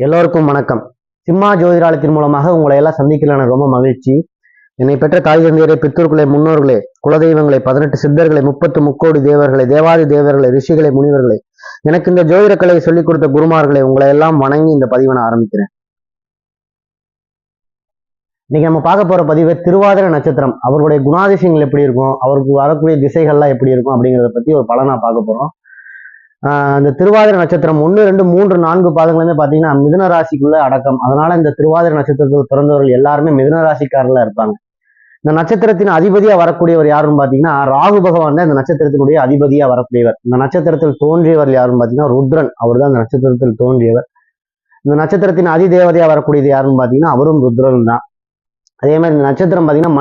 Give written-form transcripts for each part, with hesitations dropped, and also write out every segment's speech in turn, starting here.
எல்லோருக்கும் வணக்கம். சிம்மா ஜோதிடாலயத்தின் மூலமாக உங்களை எல்லாம் சந்திக்கல எனக்கு ரொம்ப மகிழ்ச்சி. என்னை பெற்ற தாய் தந்தையரை, பித்தூர்களை, முன்னோர்களே, குலதெய்வங்களை, 18 சித்தர்களை, 30 முக்கோடி தேவர்களை, தேவாதி தேவர்களை, ரிஷிகளை, முனிவர்களை, எனக்கு இந்த ஜோதிட கலையை சொல்லிக் கொடுத்த குருமார்களை உங்களை எல்லாம் வணங்கி இந்த பதிவை நான் ஆரம்பிக்கிறேன். இன்னைக்கு நம்ம பார்க்க போற பதிவு திருவாதிரை நட்சத்திரம், அவர்களுடைய குணாதிசயங்கள் எப்படி இருக்கும், அவருக்கு வரக்கூடிய திசைகள்லாம் எப்படி இருக்கும் அப்படிங்கிறத பத்தி ஒரு பலனா பார்க்க போறோம். இந்த திருவாதிரை நட்சத்திரம் 1, 2, 3, 4 பாதங்களுமே பார்த்தீங்கன்னா மிதுன ராசிக்குள்ள அடக்கம். அதனால இந்த திருவாதிரை நட்சத்திரத்தில் பிறந்தவர்கள் எல்லாருமே மிதுன ராசிக்காரர்களா இருப்பாங்க. இந்த நட்சத்திரத்தின் அதிபதியா வரக்கூடியவர் யாருன்னு பாத்தீங்கன்னா ராகு பகவான் தான் இந்த நட்சத்திரத்தினுடைய அதிபதியா வரக்கூடியவர். இந்த நட்சத்திரத்தில் தோன்றியவர் யாருன்னு பாத்தீங்கன்னா ருத்ரன், அவர் தான் இந்த நட்சத்திரத்தில் தோன்றியவர். இந்த நட்சத்திரத்தின் அதிதேவதையா வரக்கூடியது யாருன்னு பாத்தீங்கன்னா அவரும் ருத்ரன் தான். அதே மாதிரி இந்த நட்சத்திரம் பாத்தீங்கன்னா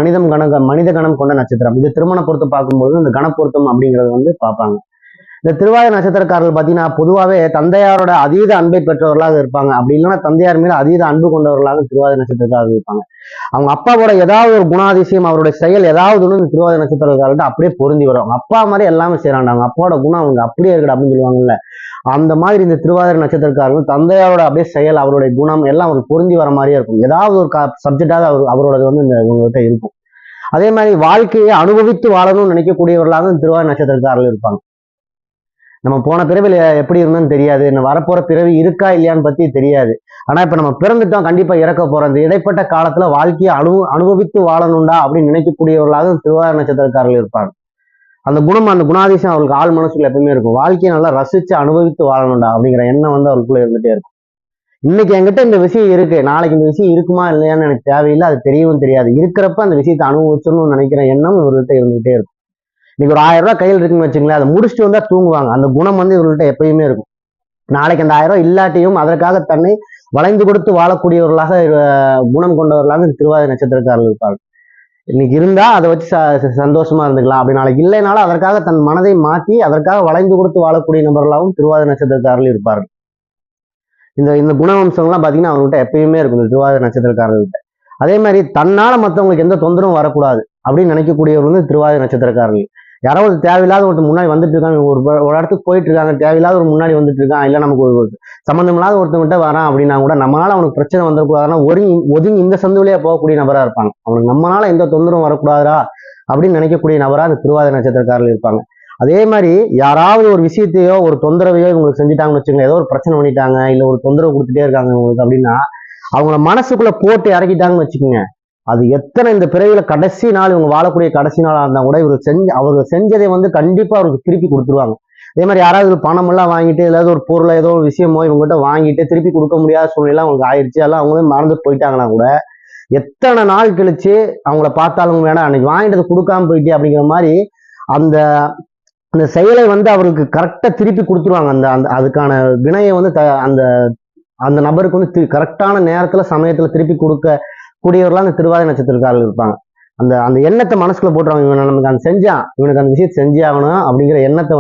மனித கணம் கொண்ட நட்சத்திரம். இது திருமண பொருத்தம் பார்க்கும்போது இந்த கணப்பொருத்தம் அப்படிங்கறது பார்ப்பாங்க. இந்த திருவாதிரை நட்சத்திரக்காரர்கள் பார்த்தீங்கன்னா பொதுவாகவே தந்தையாரோட அதீத அன்பை பெற்றவர்களாக இருப்பாங்க. அப்படி இல்லைன்னா தந்தையார் மீது அதீத அன்பு கொண்டவர்களாக திருவாதிரை நட்சத்திரக்காரர்கள் இருப்பாங்க. அவங்க அப்பாவோட ஏதாவது ஒரு குணாதிசயம், அவருடைய செயல் ஏதாவது ஒன்று திருவாதிரை நட்சத்திரக்காரர்கிட்ட அப்படியே பொருந்தி வரும். அவங்க அப்பா மாதிரி எல்லாமே செய்யறாங்க, அவங்க அப்பாவோட குணம் அவங்க அப்படியே இருக்கட்டும் அப்படின்னு சொல்லுவாங்கல்ல. அந்த மாதிரி இந்த திருவாதிரை நட்சத்திரக்காரர்கள் தந்தையாரோட அப்படியே செயல், அவருடைய குணம் எல்லாம் அவருக்கு பொருந்தி வர மாதிரியே இருக்கும். ஏதாவது ஒரு சப்ஜெக்டாக அவரோட இந்த இவங்ககிட்ட இருக்கும். அதே மாதிரி வாழ்க்கையை அனுபவித்து வாழணும்னு நினைக்கக்கூடியவர்களாக திருவாதிரை நட்சத்திரக்காரர்கள் இருப்பாங்க. நம்ம போன பிறவில எப்படி இருந்தோம்னு தெரியாது, நம்ம வரப்போற பிறவி இருக்கா இல்லையான்னு பத்தி தெரியாது. ஆனா இப்ப நம்ம பிறந்துட்டோம், கண்டிப்பா இறக்க போறோம். இந்த இடைப்பட்ட காலத்துல வாழ்க்கையை அனுபவித்து வாழணும்டா அப்படின்னு நினைக்கக்கூடியவர்களாக திருவாதிரை நட்சத்திரக்காரர்கள் இருப்பாங்க. அந்த குணம், அந்த குணாதிசயம் அவருக்கு ஆள் மனசுக்குள்ள எப்பவுமே இருக்கும். வாழ்க்கையை நல்லா ரசிச்சு அனுபவித்து வாழணும்டா அப்படிங்கிற எண்ணம் அவருக்குள்ள இருந்துட்டே இருக்கும். இன்னைக்கு என்கிட்ட இந்த விஷயம் இருக்கு, நாளைக்கு இந்த விஷயம் இருக்குமா இல்லையான்னு எனக்கு தேவையில்லை, அது தெரியவும் தெரியாது. இருக்கிறப்ப அந்த விஷயத்தை அனுபவிச்சணும்னு நினைக்கிற எண்ணம் இவர்கிட்ட இருந்துகிட்டே இருக்கும். இன்னைக்கு ஒரு 1000 ரூபாய் கையில் இருக்குன்னு வச்சுங்களேன், அதை முடிச்சுட்டு வந்தா தூங்குவாங்க. அந்த குணம் இவர்கள்ட்ட எப்பயுமே இருக்கும். நாளைக்கு அந்த 1000 ரூபாய் இல்லாட்டியும் அதற்காக தன்னை வளைந்து கொடுத்து வாழக்கூடியவர்களாக குணம் கொண்டவர்களாக திருவாதிரை நட்சத்திரக்காரர்கள் இருப்பார்கள். இன்னைக்கு இருந்தா அதை வச்சு சந்தோஷமா இருந்துக்கலாம், அப்படி நாளைக்கு இல்லைனாலும் அதற்காக தன் மனதை மாற்றி அதற்காக வளைந்து கொடுத்து வாழக்கூடிய நபர்களாகவும் திருவாதிரை நட்சத்திரக்காரர்கள் இருப்பார்கள். இந்த குணவம்சங்கள்லாம் பாத்தீங்கன்னா அவங்ககிட்ட எப்பயுமே இருக்கும் இந்த திருவாதிரை நட்சத்திரக்காரர்கள்ட்ட. அதே மாதிரி தன்னால மற்றவங்களுக்கு எந்த தொந்தரவும் வரக்கூடாது அப்படின்னு நினைக்கக்கூடியவர்கள் திருவாதிரை நட்சத்திரக்காரர்கள். யாராவது தேவையில்லாத ஒருத்தர் முன்னாடி வந்துட்டு இருக்காங்க, ஒரு இடத்துக்கு போயிட்டு இருக்காங்க, தேவையில்லாத ஒரு முன்னாடி வந்துட்டு இருக்கான், இல்லை நமக்கு ஒரு சம்மந்தமில்லாத ஒருத்தவங்கிட்ட வரான் அப்படின்னா கூட நம்மளால அவனுக்கு பிரச்சனை வந்துடக்கூடாதுன்னா ஒதுங்கி இந்த சந்துவிலேயே போகக்கூடிய நபரா இருப்பாங்க. அவனுக்கு நம்மளால எந்த தொந்தரவும் வரக்கூடாதா அப்படின்னு நினைக்கக்கூடிய நபரா அந்த திருவாதிரை நட்சத்திரக்காரர்கள் இருப்பாங்க. அதே மாதிரி யாராவது ஒரு விஷயத்தையோ ஒரு தொந்தரவையோ இவங்களுக்கு செஞ்சுட்டாங்கன்னு வச்சுக்கோங்க, ஏதோ ஒரு பிரச்சனை பண்ணிட்டாங்க, இல்லை ஒரு தொந்தரவு கொடுத்துட்டே இருக்காங்க இவங்களுக்கு அப்படின்னா அவங்கள மனசுக்குள்ள போட்டு இறக்கிட்டாங்கன்னு வச்சுக்கோங்க, அது எத்தனை இந்த பிறவில கடைசி நாள் இவங்க வாழக்கூடிய கடைசி நாளா இருந்தா கூட அவர்கள் செஞ்சதை கண்டிப்பா அவருக்கு திருப்பி கொடுத்துருவாங்க. அதே மாதிரி யாராவது பணம் எல்லாம் வாங்கிட்டு ஏதாவது ஒரு பொருளை ஏதோ ஒரு விஷயமோ இவங்ககிட்ட வாங்கிட்டு திருப்பி கொடுக்க முடியாத சூழ்நிலை அவங்களுக்கு ஆயிடுச்சு, எல்லாம் அவங்களே மறந்து போயிட்டாங்கன்னா கூட எத்தனை நாள் கழிச்சு அவங்கள பார்த்தாலும் வேணாம் அன்னைக்கு வாங்கிட்டு கொடுக்காம போயிட்டே அப்படிங்கிற மாதிரி அந்த அந்த செயலை அவருக்கு கரெக்டா திருப்பி கொடுத்துருவாங்க. அந்த அதுக்கான வினையை அந்த அந்த நபருக்கு கரெக்டான நேரத்துல சமயத்துல திருப்பி கொடுக்க கூடியவர்களாக அந்த திருவாதிரை நட்சத்திரக்காரர்கள் இருப்பாங்க. அந்த எண்ணத்தை மனசுக்குள்ள போட்டுருவாங்க. இவனை நமக்கு அந்த இவனுக்கு அந்த விஷயத்தை செஞ்சே ஆகணும் அப்படிங்கிற எண்ணத்தை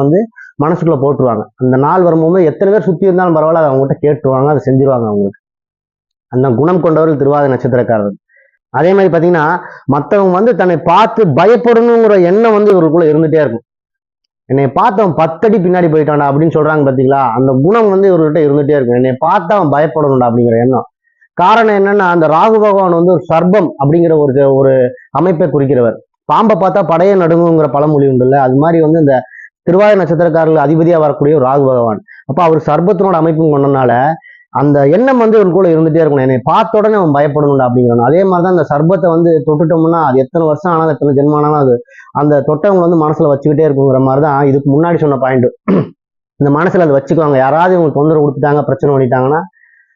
மனசுக்குள்ள போட்டுருவாங்க. அந்த நாள் வரும்போது எத்தனை பேர் சுத்தி இருந்தாலும் பரவாயில்ல, அதை அவங்ககிட்ட கேட்டுருவாங்க, அதை செஞ்சிருவாங்க அவங்களுக்கு. அந்த குணம் கொண்டவர்கள் திருவாதிரை நட்சத்திரக்காரர்கள். அதே மாதிரி பாத்தீங்கன்னா மற்றவங்க தன்னை பார்த்து பயப்படணுங்கிற எண்ணம் இவருக்குள்ள இருந்துட்டே இருக்கும். என்னை பார்த்து அவன் 10 அடி பின்னாடி போயிட்டான்டா அப்படின்னு சொல்றாங்க பாத்தீங்களா, அந்த குணம் இவர்கிட்ட இருந்துட்டே இருக்கும். என்னை பார்த்து அவன் பயப்படணும்டா அப்படிங்கிற எண்ணம். காரணம் என்னன்னா அந்த ராகு பகவான் ஒரு சர்ப்பம் அப்படிங்கிற ஒரு அமைப்பை குறிக்கிறவர். பாம்பை பார்த்தா படையை நடுங்குங்கிற பழமொழி உண்டுல்ல, அது மாதிரி இந்த திருவாதிரை நட்சத்திரக்காரர்கள் அதிபதியா வரக்கூடிய ஒரு ராகு பகவான். அப்ப அவர் சர்ப்பத்தினோட அமைப்பும் கொண்டனால அந்த எண்ணம் இவருக்குள்ள இருந்துட்டே இருக்கணும், என்னை பார்த்த உடனே அவன் பயப்படணும்டா அப்படிங்கிறோம். அதே மாதிரிதான் அந்த சர்ப்பத்தை தொட்டுட்டோம்னா அது எத்தனை வருஷம் ஆனாலும் எத்தனை ஜென்மானாலும் அது அந்த தொட்டவங்க மனசுல வச்சுக்கிட்டே இருக்குங்கிற மாதிரிதான் இதுக்கு முன்னாடி சொன்ன பாயிண்ட். இந்த மனசுல அதை வச்சுக்குவாங்க. யாராவது இவங்க தொந்தரவு கொடுத்துட்டாங்க, பிரச்சனை பண்ணிட்டாங்கன்னா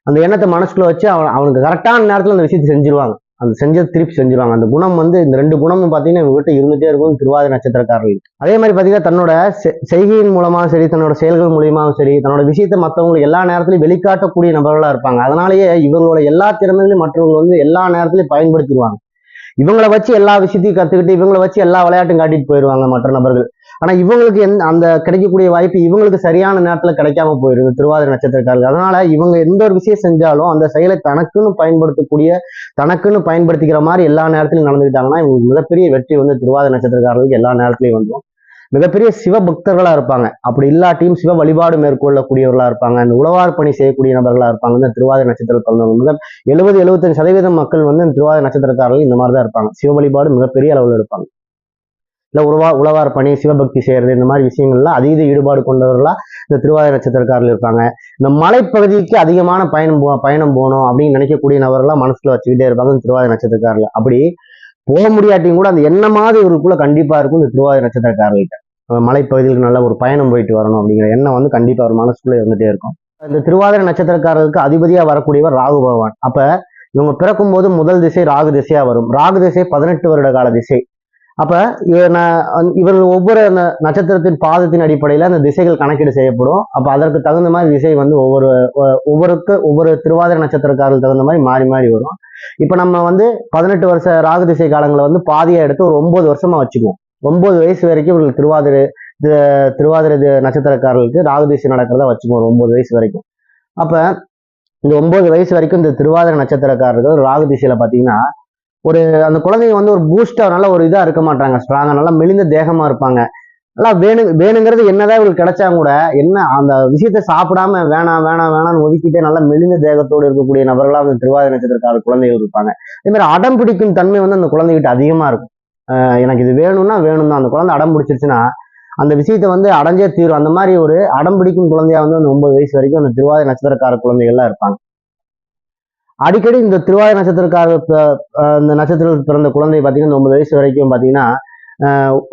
அந்த எண்ணத்தை மனசுக்குள்ள வச்சு அவனுக்கு கரெக்டான நேரத்துல அந்த விஷயத்தை செஞ்சிருவாங்க, அந்த செஞ்சதை திருப்பி செஞ்சிருவாங்க. அந்த குணம் இந்த 2 குணமும் பாத்தீங்கன்னா இவங்ககிட்ட இருந்துட்டே இருக்கும் திருவாதிரை நட்சத்திரக்காரர்கள். அதே மாதிரி பாத்தீங்கன்னா தன்னோட செய்கையின் மூலமாகவும் சரி, தன்னோட செயல்கள் மூலியமாகவும் சரி, தன்னோட விஷயத்தை மற்றவங்களுக்கு எல்லா நேரத்திலையும் வெளிக்காட்டக்கூடிய நபர்களா இருப்பாங்க. அதனாலேயே இவங்களோட எல்லா திறமைகளையும் மற்றவங்க எல்லா நேரத்திலையும் பயன்படுத்திடுவாங்க. இவங்களை வச்சு எல்லா விஷயத்தையும் கத்துக்கிட்டு இவங்களை வச்சு எல்லா விளையாட்டும் காட்டிட்டு போயிடுவாங்க மற்ற நபர்கள். ஆனா இவங்களுக்கு அந்த கிடைக்கக்கூடிய வாய்ப்பு இவங்களுக்கு சரியான நேரத்துல கிடைக்காம போயிருது திருவாதிரை நட்சத்திரக்காரர்கள். அதனால இவங்க எந்த ஒரு விஷயம் செஞ்சாலும் அந்த செயலை தனக்குன்னு பயன்படுத்திக்கிற மாதிரி எல்லா நேரத்திலும் நடந்துக்கிட்டாங்கன்னா இவங்களுக்கு மிகப்பெரிய வெற்றி திருவாதிரை நட்சத்திரக்காரர்களுக்கு எல்லா நேரத்திலையும் வந்துடும். மிகப்பெரிய சிவ பக்தர்களா இருப்பாங்க. அப்படி இல்லாட்டியும் சிவ வழிபாடு மேற்கொள்ளக்கூடியவர்களா இருப்பாங்க. அந்த உழவார் பணி செய்யக்கூடிய நபர்களா இருப்பாங்க. இந்த திருவாதிரை நட்சத்திரம் பிறந்தவங்க 70-75% மக்கள் வந்து இந்த திருவாதிரை நட்சத்திரக்காரர்கள் இந்த மாதிரிதான் இருப்பாங்க. சிவ வழிபாடு மிகப்பெரிய அளவில் இருப்பாங்க. இல்ல உழவார் பணி, சிவபக்தி செய்யறது, இந்த மாதிரி விஷயங்கள்ல அதீத ஈடுபாடு கொண்டவர்களா இந்த திருவாதிரை நட்சத்திரக்காரர்கள் இருப்பாங்க. இந்த மலைப்பகுதிக்கு அதிகமான பயணம் போகணும் அப்படின்னு நினைக்கக்கூடிய நபர்கள்லாம் மனசுல வச்சுக்கிட்டே இருப்பாங்க இந்த திருவாதிரை நட்சத்திரக்காரர்கள். அப்படி போக முடியாட்டியும் கூட அந்த எண்ணமாவது இவருக்குள்ள கண்டிப்பா இருக்கும் இந்த திருவாதிரை நட்சத்திரக்காரர்கள்ட்ட. மலைப்பகுதிகளுக்கு நல்ல ஒரு பயணம் போயிட்டு வரணும் அப்படிங்கிற எண்ணம் வந்து கண்டிப்பா ஒரு மனசுக்குள்ள இருந்துட்டே இருக்கும். இந்த திருவாதிரை நட்சத்திரக்காரர்களுக்கு அதிபதியா வரக்கூடியவர் ராகு பகவான். அப்ப இவங்க பிறக்கும் போது முதல் திசை ராகு திசையா வரும். ராகு திசை 18 வருட கால திசை. அப்ப இவர்கள் ஒவ்வொரு நட்சத்திரத்தின் பாதத்தின் அடிப்படையில அந்த திசைகள் கணக்கீடு செய்யப்படும். அப்ப அதற்கு தகுந்த மாதிரி திசை வந்து ஒவ்வொரு திருவாதிரை நட்சத்திரக்காரர்கள் தகுந்த மாதிரி மாறி மாறி வரும். இப்ப நம்ம வந்து 18 வருஷ ராகு திசை காலங்களை வந்து பாதியா எடுத்து ஒரு 9 வருஷமா வச்சுக்குவோம். 9 வயசு வரைக்கும் இவர்கள் திருவாதிரை நட்சத்திரக்காரர்களுக்கு ராகு திசை நடக்கிறதா வச்சுக்குவோம். 9 வயசு வரைக்கும். அப்ப இந்த 9 வயசு வரைக்கும் இந்த திருவாதிரை நட்சத்திரக்காரர்கள் ராகு திசையில பாத்தீங்கன்னா ஒரு அந்த குழந்தைங்க வந்து ஒரு பூஸ்டா நல்ல ஒரு இதா இருக்க மாட்டாங்க. ஸ்ட்ராங்கா நல்லா மெலிந்த தேகமா இருப்பாங்க. நல்லா வேணுங்கிறது என்னதான் இவங்களுக்கு கிடைச்சா கூட என்ன அந்த விஷயத்த சாப்பிடாம வேணாம்னு ஒதுக்கிட்டே நல்லா மெலிந்த தேகத்தோடு இருக்கக்கூடிய நபர்களா அந்த திருவாதிரை நட்சத்திரக்கார குழந்தைகள் இருப்பாங்க. அதே மாதிரி அடம் பிடிக்கும் தன்மை வந்து அந்த குழந்தைகிட்ட அதிகமா இருக்கும். எனக்கு இது வேணும் தான். அந்த குழந்தை அடம் பிடிச்சிருச்சுன்னா அந்த விஷயத்த வந்து அடைஞ்சே தீரும். அந்த மாதிரி ஒரு அடம் பிடிக்கும் குழந்தையா வந்து அந்த 9 வயசு வரைக்கும் அந்த திருவாதிரை நட்சத்திரக்கார குழந்தைகள்லாம் இருப்பாங்க. அடிக்கடி இந்த திருவாதிரை நட்சத்திரக்கார இந்த நட்சத்திரத்தில் பிறந்த குழந்தை பார்த்தீங்கன்னா 9 வயசு வரைக்கும் பார்த்தீங்கன்னா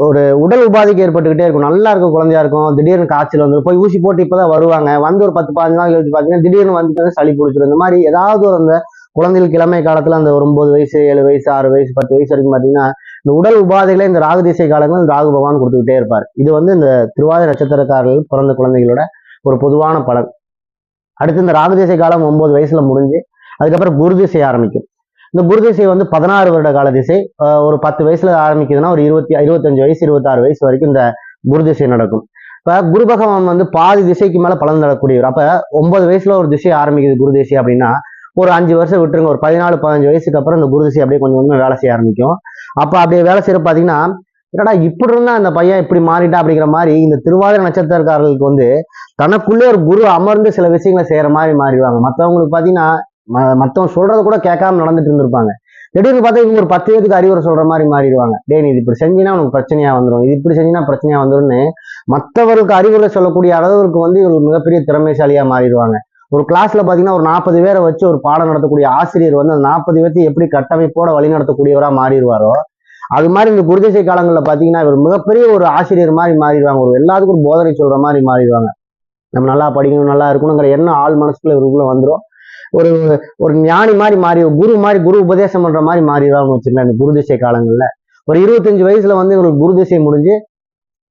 ஒரு உடல் உபாதைக்கு ஏற்பட்டுக்கிட்டே இருக்கும். நல்லா இருக்கும், குழந்தையா இருக்கும். திடீர்னு காய்ச்சல் வந்து போய் ஊசி போட்டு இப்பதான் வருவாங்க. வந்து ஒரு 10-15 நாள் கழிச்சு பார்த்தீங்கன்னா திடீர்னு வந்து சளி பிடிச்சிடும். இந்த மாதிரி ஏதாவது ஒரு அந்த குழந்தைகளுக்கு இளமை காலத்துல அந்த ஒரு 9 வயசு 7 வயசு 6 வயசு 10 வயசு வரைக்கும் பார்த்தீங்கன்னா இந்த உடல் உபாதைகளை இந்த ராகு திசை காலங்கள் ராகு பகவான் கொடுத்துக்கிட்டே இருப்பார். இது வந்து இந்த திருவாதிரை நட்சத்திரக்காரர்கள் பிறந்த குழந்தைகளோட ஒரு பொதுவான பலன். அடுத்து இந்த ராகு திசை காலம் 9 வயசுல முடிஞ்சு அதுக்கப்புறம் குரு திசை ஆரம்பிக்கும். இந்த குரு திசை வந்து 16 வருட கால திசை. ஒரு 10 வயசுல ஆரம்பிக்குதுன்னா ஒரு 25 வயசு 26 வயசு வரைக்கும் இந்த குரு திசை நடக்கும். இப்ப குரு பகவான் வந்து பாதி திசைக்கு மேல பலன் தரக்கூடியவர். அப்ப 9 வயசுல ஒரு திசை ஆரம்பிக்குது குரு திசை அப்படின்னா ஒரு 5 வருஷம் விட்டுருங்க. ஒரு 14-15 வயசுக்கு அப்புறம் இந்த குரு திசை அப்படியே கொஞ்சம் கொஞ்சம் வேலை செய்ய ஆரம்பிக்கும். அப்ப அப்படியே வேலை செய்யற பாத்தீங்கன்னா என்னடா இப்படி இருந்தா அந்த பையன் இப்படி மாறிட்டா அப்படிங்கிற மாதிரி இந்த திருவாதிரை நட்சத்திரக்காரர்களுக்கு வந்து தனக்குள்ளே ஒரு குரு அமர்ந்து சில விஷயங்களை செய்யற மாதிரி மாறிடுவாங்க. மற்றவங்களுக்கு பாத்தீங்கன்னா மத்தவங்க சொல்றத கூட கேட்காம நடந்துட்டு இருந்திருப்பாங்க. திடீர்னு பார்த்தா இவங்க ஒரு 10 பேருக்கு அறிவுரை சொல்ற மாதிரி மாறிடுவாங்க. டே நீ இது இப்படி செஞ்சினா உனக்கு பிரச்சனையா வந்துடும், இது இப்படி செஞ்சினா பிரச்சனையா வந்துரும்னு மற்றவருக்கு அறிவுரை சொல்லக்கூடிய அளவுக்கு வந்து இவங்க மிகப்பெரிய திறமைசாலியா மாறிடுவாங்க. ஒரு கிளாஸ்ல பாத்தீங்கன்னா ஒரு 40 பேரை வச்சு ஒரு பாடம் நடத்தக்கூடிய ஆசிரியர் வந்து அந்த 40 பேர்த்தையும் எப்படி கட்டமைப்போட வழி நடத்தக்கூடியவரா மாறிடுவாரோ அது மாதிரி இந்த குருதிசை காலங்கள்ல பாத்தீங்கன்னா இவர் மிகப்பெரிய ஒரு ஆசிரியர் மாதிரி மாறிடுவாங்க. ஒரு எல்லாத்துக்கும் ஒரு போதனை சொல்ற மாதிரி மாறிடுவாங்க. நம்ம நல்லா படிக்கணும், நல்லா இருக்கணுங்கிற எண்ணம் ஆள் மனசுக்குள்ள இவருக்குள்ள வந்துடும். ஒரு ஒரு ஞானி மாதிரி மாறி குரு உபதேசம் பண்ற மாதிரி மாறிடுவாங்கன்னு வச்சுக்கலாம். இந்த குருதிசை காலங்கள்ல ஒரு 25 வயசுல வந்து இவங்களுக்கு குருதிசை முடிஞ்சு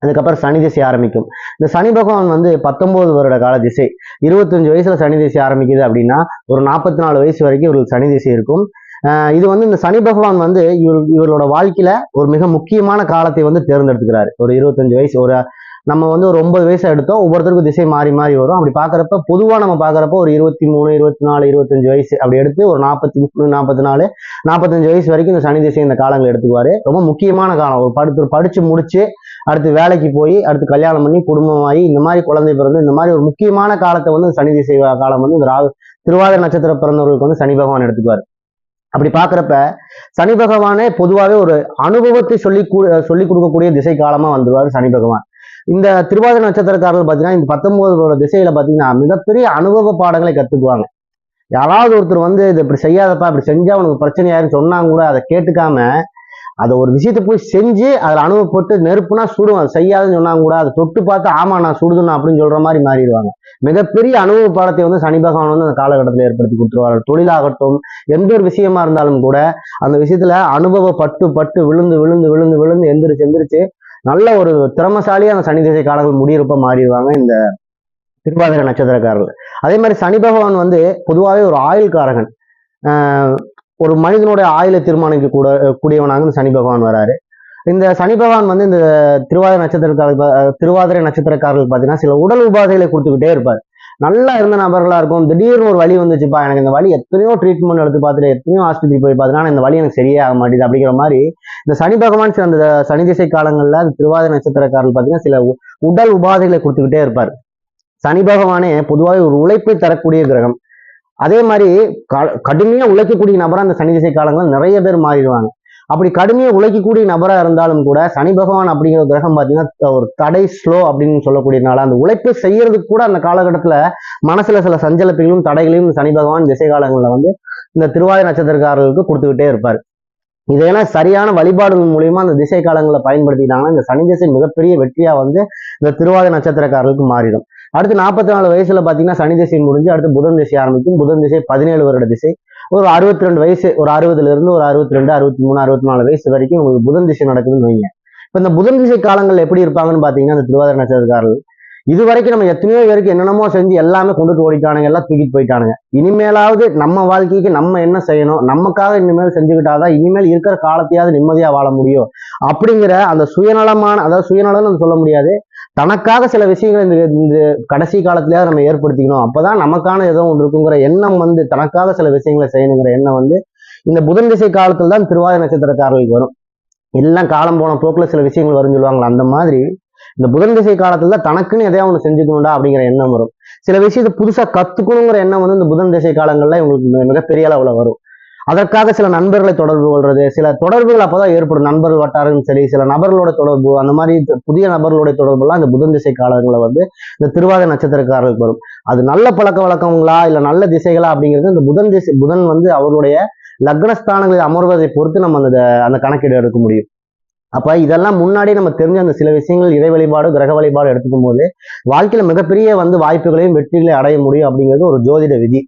அதுக்கப்புறம் சனி திசை ஆரம்பிக்கும். இந்த சனி பகவான் வந்து 19 வருட கால திசை. 25 வயசுல சனி திசை ஆரம்பிக்குது அப்படின்னா ஒரு 44 வயசு வரைக்கும் இவங்களுக்கு சனி திசை இருக்கும். இது வந்து இந்த சனி பகவான் வந்து இவர்களோட வாழ்க்கையில ஒரு மிக முக்கியமான காலத்தை வந்து தேர்ந்தெடுத்துக்கிறாரு. ஒரு 25 வயசு நம்ம வந்து ஒரு 9 வயசு எடுத்தோம். ஒவ்வொருத்தருக்கும் திசை மாறி மாறி வரும். அப்படி பாக்குறப்ப பொதுவா நம்ம பாக்குறப்ப ஒரு 23 24 25 வயசு அப்படி எடுத்து ஒரு 43 44 45 வயசு வரைக்கும் இந்த சனி திசை இந்த காலங்கள் எடுத்துக்குவாரு. ரொம்ப முக்கியமான காலம். ஒரு படிச்சு முடிச்சு அடுத்து வேலைக்கு போய் அடுத்து கல்யாணம் பண்ணி குடும்பமாகி இந்த மாதிரி குழந்தை பிறந்து இந்த மாதிரி ஒரு முக்கியமான காலத்தை வந்து சனி திசை காலம் வந்து இந்த திருவாதிரை நட்சத்திர பிறந்தவர்களுக்கு வந்து சனி பகவான் எடுத்துக்குவார். அப்படி பாக்குறப்ப சனி பகவானே பொதுவாகவே ஒரு அனுபவத்தை சொல்லி கொடுக்கக்கூடிய திசை காலமா வந்துருவாரு சனி பகவான். இந்த திருவாதிரை நட்சத்திரக்காரர்கள் பாத்தீங்கன்னா இந்த 19 திசையில பாத்தீங்கன்னா மிகப்பெரிய அனுபவ பாடங்களை கத்துக்குவாங்க. யாராவது ஒருத்தர் வந்து இது இப்படி செய்யாதப்பா, இப்படி செஞ்சா உனக்கு பிரச்சனையாருன்னு சொன்னாங்க கூட அதை கேட்டுக்காம அதை ஒரு விஷயத்த போய் செஞ்சு அதில் அனுபவப்பட்டு நெருப்புனா சுடும், அதை செய்யாதுன்னு சொன்னாங்க கூட அதை தொட்டு பார்த்து ஆமா நான் சுடுதுன்னு அப்படின்னு சொல்ற மாதிரி மாறிடுவாங்க. மிகப்பெரிய அனுபவ பாடத்தை வந்து சனி பகவான் வந்து அந்த காலகட்டத்தில் ஏற்படுத்தி கொடுத்துருவாரு. தொழிலாகட்டும் எந்த ஒரு விஷயமா இருந்தாலும் கூட அந்த விஷயத்துல அனுபவப்பட்டு பட்டு விழுந்து விழுந்து விழுந்து விழுந்து எந்திரிச்சு நல்ல ஒரு திறமசாலியா அந்த சனி திசை காலங்கள் முடியிருப்ப மாறிடுவாங்க இந்த திருவாதிரை நட்சத்திரக்காரர்கள். அதே மாதிரி சனி பகவான் வந்து பொதுவாகவே ஒரு ஆயுள்காரகன். ஒரு மனிதனுடைய ஆயுளை தீர்மானிக்க கூடியவனாக இந்த சனி பகவான் வராரு. இந்த சனி பகவான் வந்து இந்த திருவாதிரை நட்சத்திரக்காரர்கள் பார்த்தீங்கன்னா சில உடல் உபாதைகளை கொடுத்துக்கிட்டே இருப்பார். நல்லா இருந்த நபர்களா இருக்கும். திடீர்னு ஒரு வலி வந்துச்சுப்பா, எனக்கு இந்த வலி எத்தனையோ ட்ரீட்மெண்ட் எடுத்து பார்த்துட்டு எத்தனையோ ஆஸ்பத்திரி போய் பார்த்துட்டு இந்த வலி எனக்கு சரியே ஆக மாட்டேது அப்படிங்கிற மாதிரி இந்த சனி பகவான் அந்த சனி திசை காலங்கள்ல அந்த திருவாதிரை நட்சத்திரக்காரர்கள் பார்த்தீங்கன்னா சில உடல் உபாதைகளை கொடுத்துக்கிட்டே இருப்பார். சனி பகவானே பொதுவாக ஒரு உழைப்பை தரக்கூடிய கிரகம். அதே மாதிரி கடுமையா உழைக்கக்கூடிய நபரா அந்த சனி திசை காலங்கள் நிறைய பேர் மாறிடுவாங்க. அப்படி கடுமையா உழைக்கக்கூடிய நபரா இருந்தாலும் கூட சனி பகவான் அப்படிங்கிற கிரகம் பார்த்தீங்கன்னா ஒரு தடை ஸ்லோ அப்படின்னு சொல்லக்கூடியனால அந்த உழைப்பை செய்யறதுக்கு கூட அந்த காலகட்டத்துல மனசுல சில சஞ்சலத்தையும் தடைகளையும் சனி பகவான் திசை காலங்கள்ல இந்த திருவாதிரை நட்சத்திரக்காரர்களுக்கு கொடுத்துக்கிட்டே இருப்பார். இதெல்லாம் சரியான வழிபாடுகள் மூலியமா அந்த திசை காலங்களை பயன்படுத்திட்டாங்கன்னா இந்த சனி திசை மிகப்பெரிய வெற்றியா இந்த திருவாதிரை நட்சத்திரக்காரர்களுக்கு மாறிடும். அடுத்து 44 வயசுல பாத்தீங்கன்னா சனி திசை முடிஞ்சு அடுத்து புதன் திசை ஆரம்பிக்கும். புதன் திசை 17 வருட திசை. ஒரு 62 வயசு, ஒரு 60ல இருந்து ஒரு 62, 63, 64 வயசு வரைக்கும் உங்களுக்கு புதன் திசை நடக்குதுன்னு வைங்க. இப்ப இந்த புதன் திசை காலங்கள் எப்படி இருப்பாங்கன்னு பாத்தீங்கன்னா இந்த திருவாதிரை நட்சத்திரக்காரர்கள் இது வரைக்கும் நம்ம எத்தனையோ பேருக்கு என்னென்னமோ செஞ்சு எல்லாமே கொண்டுட்டு ஓடிட்டானுங்க, எல்லாம் தூக்கிட்டு போயிட்டானுங்க. இனிமேலாவது நம்ம வாழ்க்கைக்கு நம்ம என்ன செய்யணும், நமக்காக இனிமேல் செஞ்சுக்கிட்டாதான் இனிமேல் இருக்கிற காலத்தையாவது நிம்மதியா வாழ முடியும் அப்படிங்கிற அந்த சுயநலமான, அதாவது சுயநலம்னு சொல்ல முடியாது, தனக்காக சில விஷயங்களை இந்த கடைசி காலத்திலேயாவது நம்ம ஏற்படுத்திக்கணும், அப்பதான் நமக்கான ஏதோ ஒன்று இருக்குங்கிற எண்ணம் தனக்காக சில விஷயங்களை செய்யணுங்கிற எண்ணம் இந்த புதன் திசை காலத்துல தான் திருவாதிரை நட்சத்திரக்காரர்களுக்கு வரும். எல்லாம் காலம் போன போக்குல சில விஷயங்கள் வரும்னு சொல்லுவாங்களா, அந்த மாதிரி இந்த புதன் திசை காலத்துல தனக்குன்னு எதையா ஒண்ணு செஞ்சுக்கணும்டா அப்படிங்கிற எண்ணம் வரும். சில விஷயத்தை புதுசா கத்துக்கணுங்கிற எண்ணம் இந்த புதன் திசை காலங்கள்ல இவங்களுக்கு மிகப்பெரிய அளவுல வரும். அதற்காக சில நண்பர்களை தொடர்பு கொள்றது, சில தொடர்புகள் அப்பதான் ஏற்படும். நண்பர்கள் வட்டாரம் சரி, சில நபர்களோட தொடர்பு, அந்த மாதிரி புதிய நபர்களுடைய தொடர்பு எல்லாம் இந்த புதன் திசை காலங்களில் இந்த திருவாதிரை நட்சத்திரக்காரர்களுக்கு வரும். அது நல்ல பழக்க வழக்கங்களா இல்ல நல்ல திசைகளா அப்படிங்கிறது இந்த புதன் அவருடைய லக்னஸ்தானங்களில் அமர்வதை பொறுத்து நம்ம அந்த கணக்கீடு எடுக்க முடியும். அப்ப இதெல்லாம் முன்னாடி நம்ம தெரிஞ்ச அந்த சில விஷயங்கள் இறை வழிபாடு கிரக வழிபாடு எடுத்துக்கும் போது வாழ்க்கையில மிகப்பெரிய வாய்ப்புகளையும் வெற்றிகளையும் அடைய முடியும் அப்படிங்கிறது ஒரு ஜோதிட விதி.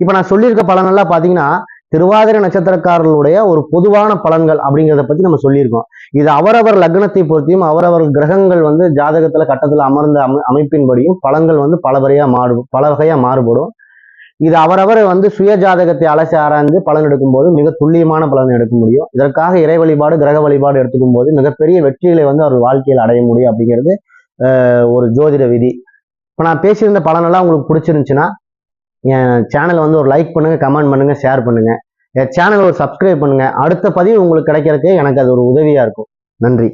இப்ப நான் சொல்லியிருக்க பலனெல்லாம் பாத்தீங்கன்னா திருவாதிரை நட்சத்திரக்காரர்களுடைய ஒரு பொதுவான பலன்கள் அப்படிங்கிறத பத்தி நம்ம சொல்லியிருக்கோம். இது அவரவர் லக்னத்தை பொறுத்தியும் அவரவர் கிரகங்கள் ஜாதகத்துல கட்டத்துல அமர்ந்த அமைப்பின்படியும் பலன்கள் பல வகையா மாறுபடும். இது அவரவர் சுய ஜாதகத்தை அலசி ஆராய்ந்து பலன் எடுக்கும் போது மிக துல்லியமான பலன் எடுக்க முடியும். இதற்காக இறை வழிபாடு கிரக வழிபாடு எடுத்துக்கும் போது மிகப்பெரிய வெற்றிகளை அவர் வாழ்க்கையில் அடைய முடியும் அப்படிங்கிறது ஒரு ஜோதிட விதி. இப்ப நான் பேசியிருந்த பலனெல்லாம் உங்களுக்கு பிடிச்சிருந்துச்சுன்னா என் சேனலை ஒரு லைக் பண்ணுங்க, கமெண்ட் பண்ணுங்க, ஷேர் பண்ணுங்க. என் சேனலை ஒரு சப்ஸ்கிரைப் பண்ணுங்க. அடுத்த பதிவு உங்களுக்கு கிடைக்கிறதுக்கு எனக்கு அது ஒரு உதவியா இருக்கும். நன்றி.